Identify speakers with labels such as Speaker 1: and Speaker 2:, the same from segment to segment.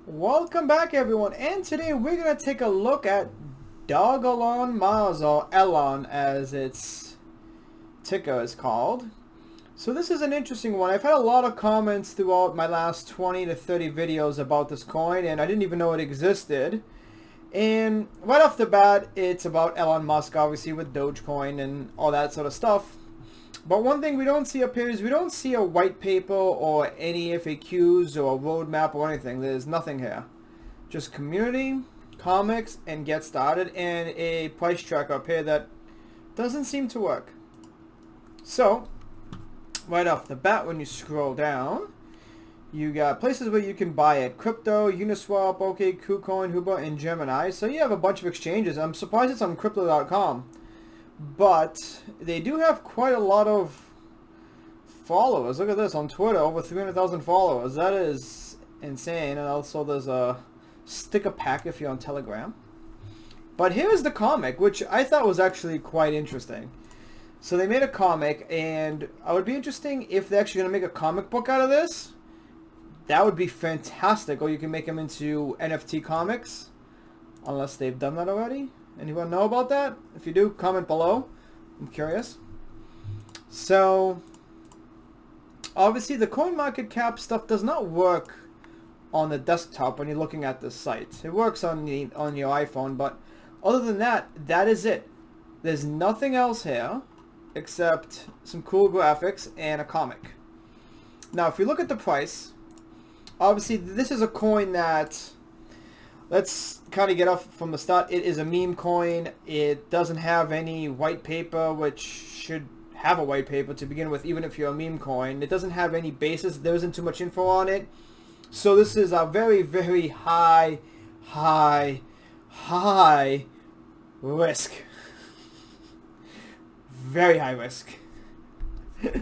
Speaker 1: Welcome back, everyone, and today we're going to take a look at Dogelon Mars, or Elon as its ticker is called. So this is an interesting one. I've had a lot of comments throughout my last 20 to 30 videos about this coin, and I didn't even know it existed. And right off the bat, it's about Elon Musk, obviously, with Dogecoin and all that sort of stuff. But one thing we don't see up here is we don't see a white paper or any FAQs or a roadmap or anything. There's nothing here. Just community, comics, and get started, and a price tracker up here that doesn't seem to work. So, right off the bat, when you scroll down, you got places where you can buy it. Crypto, Uniswap, OK, KuCoin, Huba, and Gemini. So you have a bunch of exchanges. I'm surprised it's on Crypto.com. But they do have quite a lot of followers. Look at this on Twitter, over 300,000 followers. That is insane. And also there's a sticker pack if you're on Telegram. But here's the comic, which I thought was actually quite interesting. So they made a comic, and I would be interesting if they're actually going to make a comic book out of this. That would be fantastic. Or you can make them into NFT comics, unless they've done that already. Anyone know about that? If you do, comment below. I'm curious. So, obviously the CoinMarketCap stuff does not work on the desktop when you're looking at the site. It works on your iPhone, but other than that, that is it. There's nothing else here except some cool graphics and a comic. Now, if you look at the price, obviously this is a coin that... Let's kind of get off from the start. It is a meme coin. It doesn't have any white paper, which should have a white paper to begin with, even if you're a meme coin. It doesn't have any basis. There isn't too much info on it. So this is a very, very high risk. Very high risk.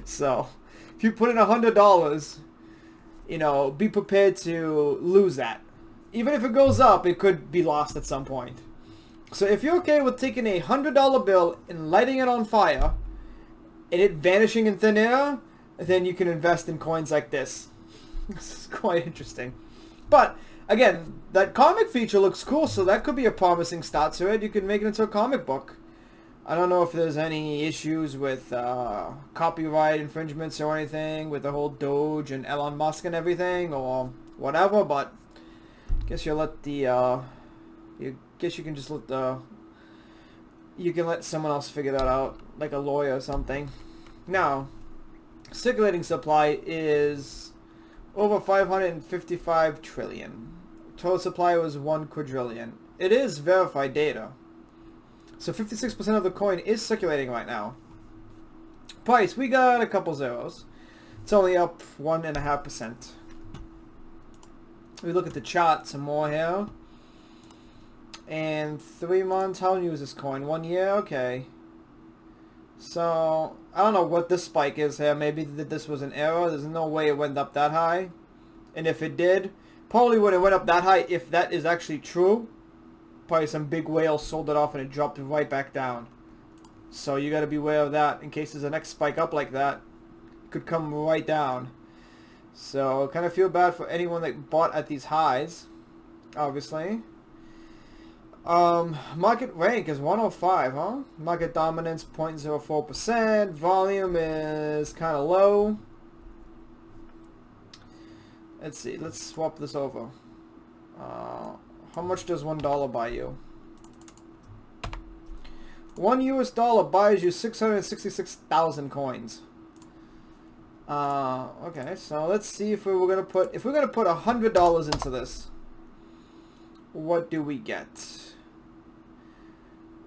Speaker 1: So if you put in $100, you know, be prepared to lose that. Even if it goes up, it could be lost at some point. So if you're okay with taking a $100 bill and lighting it on fire, and it vanishing in thin air, then you can invest in coins like this. This is quite interesting. But, again, that comic feature looks cool, so that could be a promising start to it. You can make it into a comic book. I don't know if there's any issues with copyright infringements or anything with the whole Doge and Elon Musk and everything, or whatever, but... Guess you'll let the, guess you can just let the, you can let someone else figure that out, like a lawyer or something. Now, circulating supply is over 555 trillion. Total supply was 1 quadrillion. It is verified data. So 56% of the coin is circulating right now. Price, we got a couple zeros. It's only up 1.5%. We look at the chart some more here. And 3 months, how new is this coin? 1 year? Okay. So, I don't know what this spike is here. Maybe this was an error. There's no way it went up that high. And if it did, probably when it went up that high, if that is actually true, probably some big whale sold it off and it dropped right back down. So you got to be aware of that in case there's a next spike up like that. It could come right down. So, kind of feel bad for anyone that bought at these highs, obviously. Market rank is 105, huh? Market dominance 0.04%. Volume is kind of low. Let's see. Let's swap this over. How much does $1 buy you? $1 buys you 666,000 coins. Okay, so let's see if we're gonna put $100 into this. What do we get?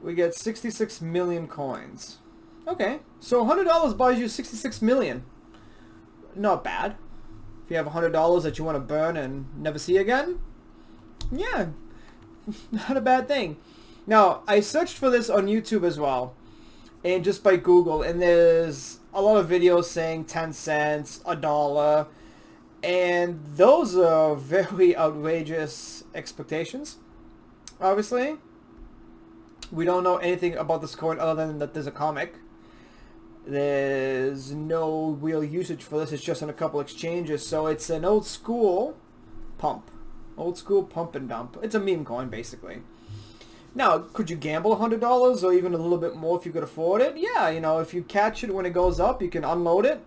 Speaker 1: We get 66 million coins. Okay, so $100 buys you 66 million. Not bad. If you have $100 that you want to burn and never see again, yeah, not a bad thing. Now, I searched for this on YouTube as well, and just by Google, and there's a lot of videos saying 10 cents, $1, and those are very outrageous expectations. Obviously, we don't know anything about this coin other than that there's a comic. There's no real usage for this. It's just on a couple exchanges, so it's an old school pump. Old school pump and dump. It's a meme coin, basically. Now, could you gamble $100 or even a little bit more if you could afford it? Yeah, you know, if you catch it when it goes up, you can unload it.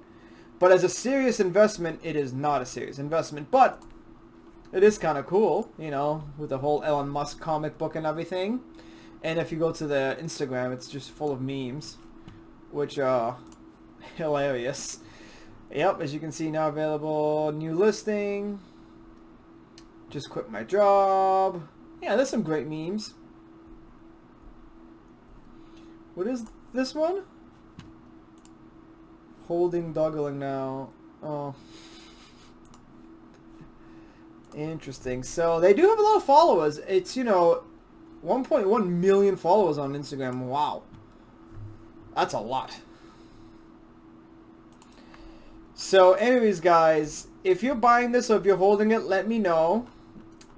Speaker 1: But as a serious investment, it is not a serious investment. But it is kind of cool, you know, with the whole Elon Musk comic book and everything. And if you go to the Instagram, it's just full of memes, which are hilarious. Yep, as you can see, now available, new listing. Just quit my job. Yeah, there's some great memes. What is this one? Holding Dogelon now. Oh. Interesting. So they do have a lot of followers. It's, you know, 1.1 million followers on Instagram. Wow. That's a lot. So anyways, guys, if you're buying this or if you're holding it, let me know.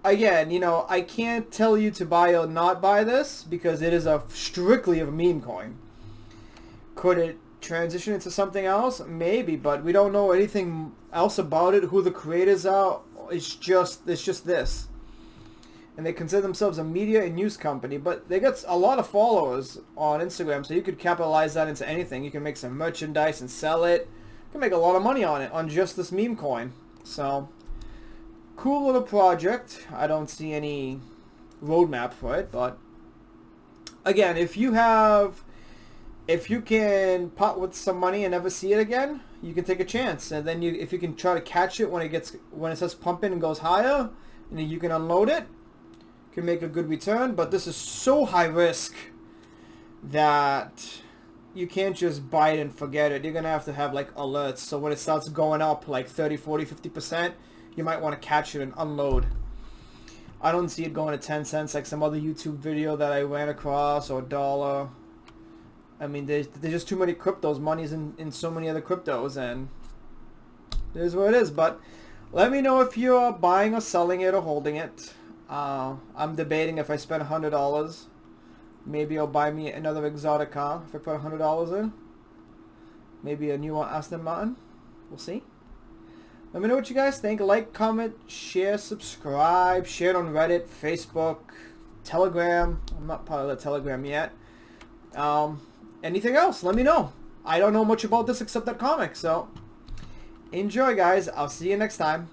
Speaker 1: Again, you know, I can't tell you to buy or not buy this because it is strictly a meme coin. Could it transition into something else? Maybe, but we don't know anything else about it, who the creators are. It's just this. And they consider themselves a media and news company, but they got a lot of followers on Instagram, so you could capitalize that into anything. You can make some merchandise and sell it. You can make a lot of money on it, on just this meme coin. So, cool little project. I don't see any roadmap for it, but again, if you can pot with some money and never see it again, you can take a chance. And then if you can try to catch it when it says pumping and goes higher, and then you can unload it, you can make a good return. But this is so high risk that you can't just buy it and forget it. You're gonna have to have like alerts, so when it starts going up like 30, 40, 50%, you might want to catch it and unload. I don't see it going to 10 cents like some other YouTube video that I ran across, or $1. I mean, there's just too many cryptos. Money's in so many other cryptos, and it is what it is. But let me know if you're buying or selling it or holding it. I'm debating if I spend $100. Maybe I'll buy me another exotic car if I put $100 in. Maybe a new Aston Martin. We'll see. Let me know what you guys think. Like, comment, share, subscribe. Share it on Reddit, Facebook, Telegram. I'm not part of the Telegram yet. Anything else, let me know. I don't know much about this except that comic, so enjoy, guys. I'll see you next time.